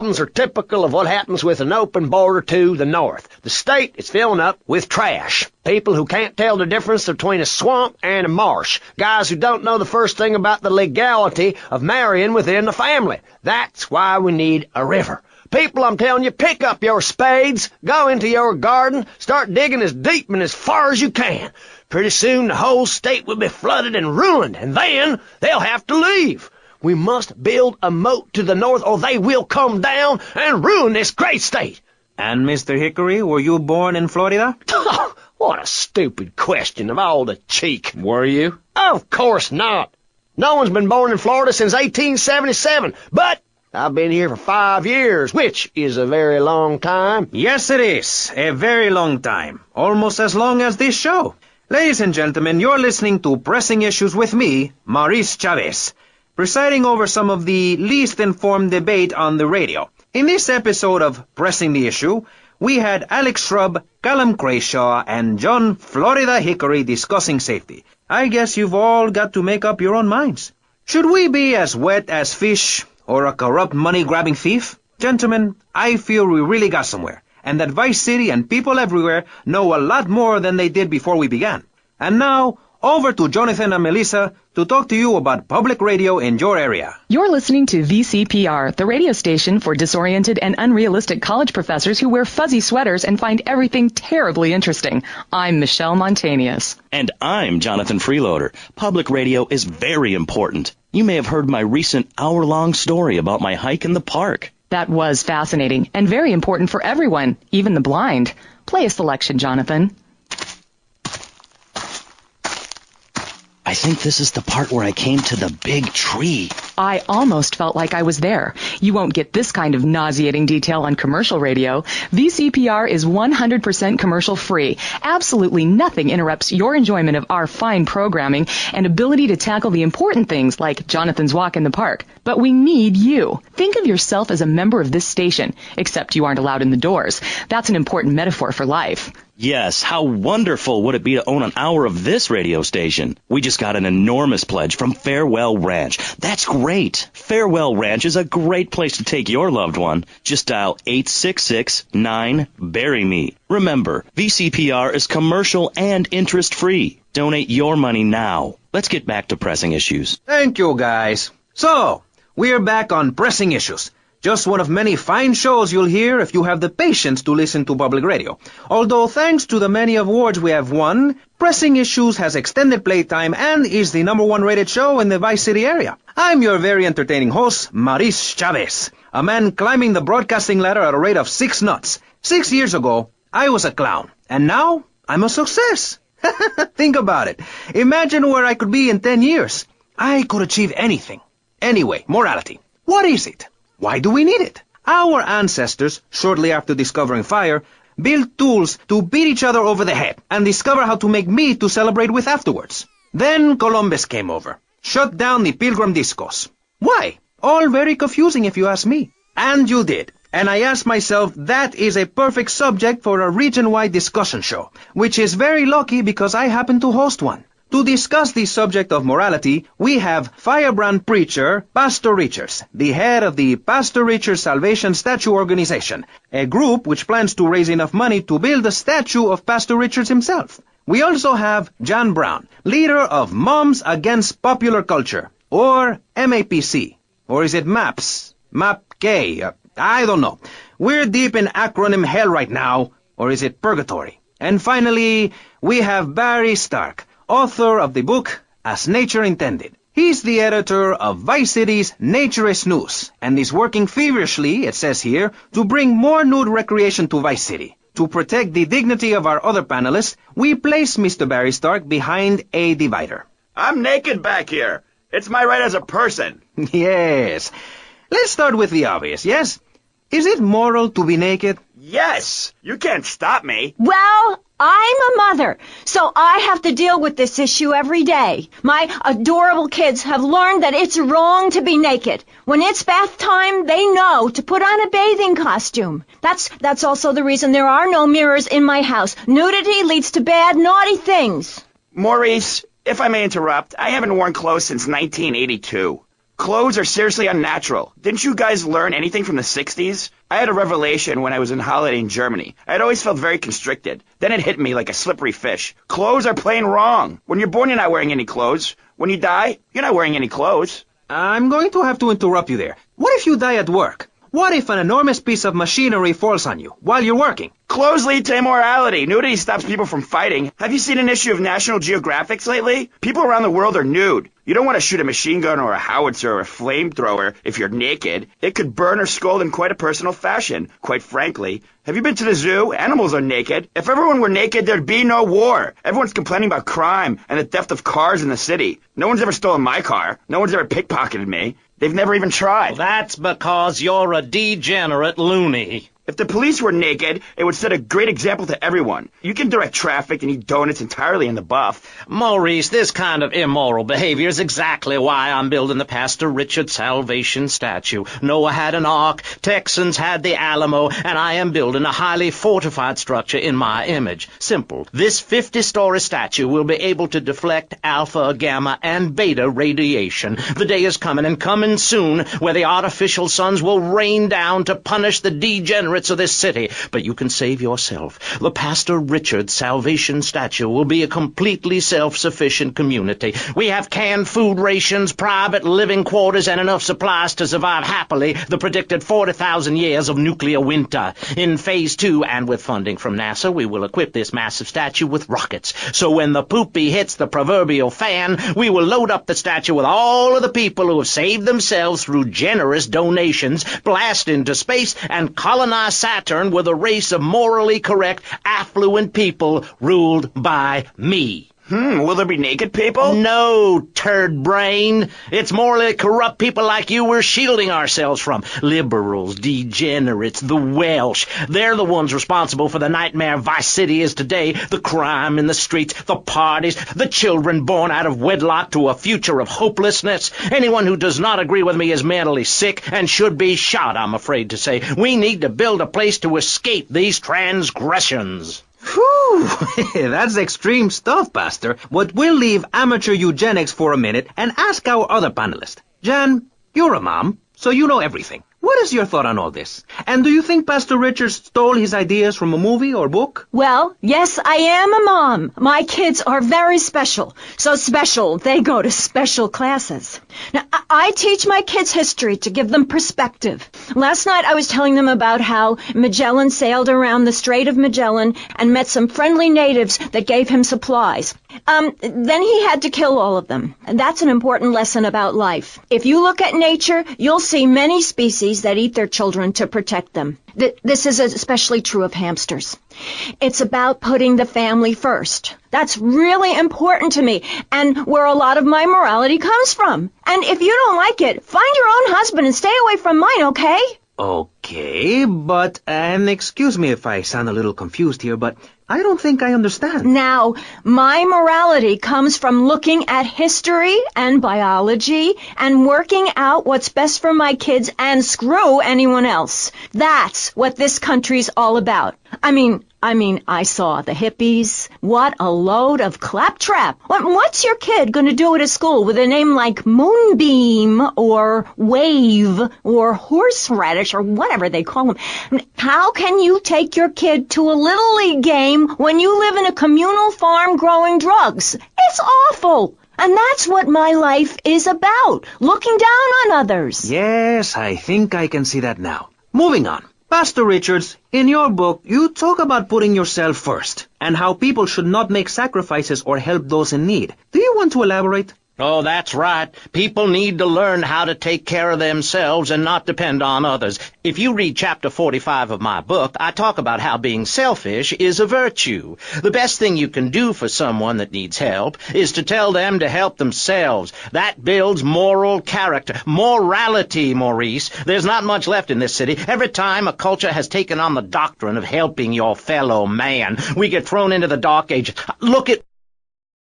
Problems are typical of what happens with an open border to the north. The state is filling up with trash. People who can't tell the difference between a swamp and a marsh. Guys who don't know the first thing about the legality of marrying within the family. That's why we need a river. People, I'm telling you, pick up your spades, go into your garden, start digging as deep and as far as you can. Pretty soon the whole state will be flooded and ruined, and then they'll have to leave. We must build a moat to the north, or they will come down and ruin this great state. And, Mr. Hickory, were you born in Florida? What a stupid question of all the cheek. Were you? Of course not. No one's been born in Florida since 1877, but I've been here for 5 years, which is a very long time. Yes, it is. A very long time. Almost as long as this show. Ladies and gentlemen, you're listening to Pressing Issues with me, Maurice Chavez, presiding over some of the least informed debate on the radio. In this episode of Pressing the Issue, we had Alex Shrub, Callum Crayshaw, and John Florida Hickory discussing safety. I guess you've all got to make up your own minds. Should we be as wet as fish, or a corrupt money-grabbing thief? Gentlemen, I feel we really got somewhere, and that Vice City and people everywhere know a lot more than they did before we began. And now, over to Jonathan and Melissa to talk to you about public radio in your area. You're listening to VCPR, the radio station for disoriented and unrealistic college professors who wear fuzzy sweaters and find everything terribly interesting. I'm Michelle Montanius. And I'm Jonathan Freeloader. Public radio is very important. You may have heard my recent hour-long story about my hike in the park. That was fascinating and very important for everyone, even the blind. Play a selection, Jonathan. I think this is the part where I came to the big tree. I almost felt like I was there. You won't get this kind of nauseating detail on commercial radio. VCPR is 100% commercial free. Absolutely nothing interrupts your enjoyment of our fine programming and ability to tackle the important things like Jonathan's walk in the park. But we need you. Think of yourself as a member of this station, except you aren't allowed in the doors. That's an important metaphor for life. Yes, how wonderful would it be to own an hour of this radio station? We just got an enormous pledge from Farewell Ranch. That's great. Farewell Ranch is a great place to take your loved one. Just dial 866-9-BURY-ME. Remember, VCPR is commercial and interest-free. Donate your money now. Let's get back to pressing issues. Thank you, guys. So, we're back on Pressing Issues. Just one of many fine shows you'll hear if you have the patience to listen to public radio. Although thanks to the many awards we have won, Pressing Issues has extended playtime and is the #1 rated show in the Vice City area. I'm your very entertaining host, Maurice Chavez, a man climbing the broadcasting ladder at a rate of 6 knots. 6 years ago, I was a clown, and now I'm a success. Think about it. Imagine where I could be in 10 years. I could achieve anything. Anyway, morality. What is it? Why do we need it? Our ancestors, shortly after discovering fire, built tools to beat each other over the head and discover how to make meat to celebrate with afterwards. Then Columbus came over, shut down the Pilgrim Discos. Why? All very confusing if you ask me. And you did. And I asked myself, that is a perfect subject for a region-wide discussion show, which is very lucky because I happen to host one. To discuss the subject of morality, we have firebrand preacher Pastor Richards, the head of the Pastor Richards Salvation Statue Organization, a group which plans to raise enough money to build a statue of Pastor Richards himself. We also have John Brown, leader of Moms Against Popular Culture, or MAPC. Or is it MAPS? MAPK? I don't know. We're deep in acronym hell right now, or is it purgatory? And finally, we have Barry Stark, author of the book As Nature Intended. He's the editor of Vice City's Naturist News, and is working feverishly, it says here, to bring more nude recreation to Vice City. To protect the dignity of our other panelists, we place Mr. Barry Stark behind a divider. I'm naked back here. It's my right as a person. Yes. Let's start with the obvious, yes? Is it moral to be naked? Yes. You can't stop me. Well, I'm a mother, so I have to deal with this issue every day. My adorable kids have learned that it's wrong to be naked. When it's bath time, they know to put on a bathing costume. That's also the reason there are no mirrors in my house. Nudity leads to bad, naughty things. Maurice, if I may interrupt, I haven't worn clothes since 1982. Clothes are seriously unnatural. Didn't you guys learn anything from the 60s? I had a revelation when I was on holiday in Germany. I'd always felt very constricted. Then it hit me like a slippery fish. Clothes are plain wrong. When you're born, you're not wearing any clothes. When you die, you're not wearing any clothes. I'm going to have to interrupt you there. What if you die at work? What if an enormous piece of machinery falls on you while you're working? Clothes lead to immorality. Nudity stops people from fighting. Have you seen an issue of National Geographic lately? People around the world are nude. You don't want to shoot a machine gun or a howitzer or a flamethrower if you're naked. It could burn or scald in quite a personal fashion, quite frankly. Have you been to the zoo? Animals are naked. If everyone were naked, there'd be no war. Everyone's complaining about crime and the theft of cars in the city. No one's ever stolen my car. No one's ever pickpocketed me. They've never even tried. Well, that's because you're a degenerate loony. If the police were naked, it would set a great example to everyone. You can direct traffic and eat donuts entirely in the buff. Maurice, this kind of immoral behavior is exactly why I'm building the Pastor Richard Salvation statue. Noah had an ark, Texans had the Alamo, and I am building a highly fortified structure in my image. Simple. This 50-story statue will be able to deflect alpha, gamma, and beta radiation. The day is coming, and coming soon, where the artificial suns will rain down to punish the degenerates of this city, but you can save yourself. The Pastor Richard Salvation statue will be a completely self-sufficient community. We have canned food rations, private living quarters, and enough supplies to survive happily the predicted 40,000 years of nuclear winter. In Phase 2, and with funding from NASA, we will equip this massive statue with rockets. So when the poopy hits the proverbial fan, we will load up the statue with all of the people who have saved themselves through generous donations, blast into space, and colonize Saturn with a race of morally correct, affluent people ruled by me. Will there be naked people? No, turd brain. It's morally corrupt people like you we're shielding ourselves from. Liberals, degenerates, the Welsh. They're the ones responsible for the nightmare Vice City is today. The crime in the streets, the parties, the children born out of wedlock to a future of hopelessness. Anyone who does not agree with me is mentally sick and should be shot, I'm afraid to say. We need to build a place to escape these transgressions. Whew, that's extreme stuff, Pastor. But we'll leave amateur eugenics for a minute and ask our other panelist. Jan, you're a mom, so you know everything. What is your thought on all this? And do you think Pastor Richard stole his ideas from a movie or book? Well, yes, I am a mom. My kids are very special. So special, they go to special classes. Now, I teach my kids history to give them perspective. Last night I was telling them about how Magellan sailed around the Strait of Magellan and met some friendly natives that gave him supplies. Then he had to kill all of them. And that's an important lesson about life. If you look at nature, you'll see many species that eat their children to protect them. This is especially true of hamsters. It's about putting the family first. That's really important to me, and where a lot of my morality comes from. And if you don't like it, find your own husband and stay away from mine, okay? Okay, but, and excuse me if I sound a little confused here, but I don't think I understand. Now, my morality comes from looking at history and biology and working out what's best for my kids and screw anyone else. That's what this country's all about. I mean, I saw the hippies. What a load of claptrap. What's your kid going to do at a school with a name like Moonbeam or Wave or Horseradish or whatever they call them? How can you take your kid to a Little League game when you live in a communal farm growing drugs? It's awful. And that's what my life is about, looking down on others. Yes, I think I can see that now. Moving on. Pastor Richards, in your book, you talk about putting yourself first and how people should not make sacrifices or help those in need. Do you want to elaborate? Oh, that's right. People need to learn how to take care of themselves and not depend on others. If you read chapter 45 of my book, I talk about how being selfish is a virtue. The best thing you can do for someone that needs help is to tell them to help themselves. That builds moral character. Morality, Maurice. There's not much left in this city. Every time a culture has taken on the doctrine of helping your fellow man, we get thrown into the dark ages. Look at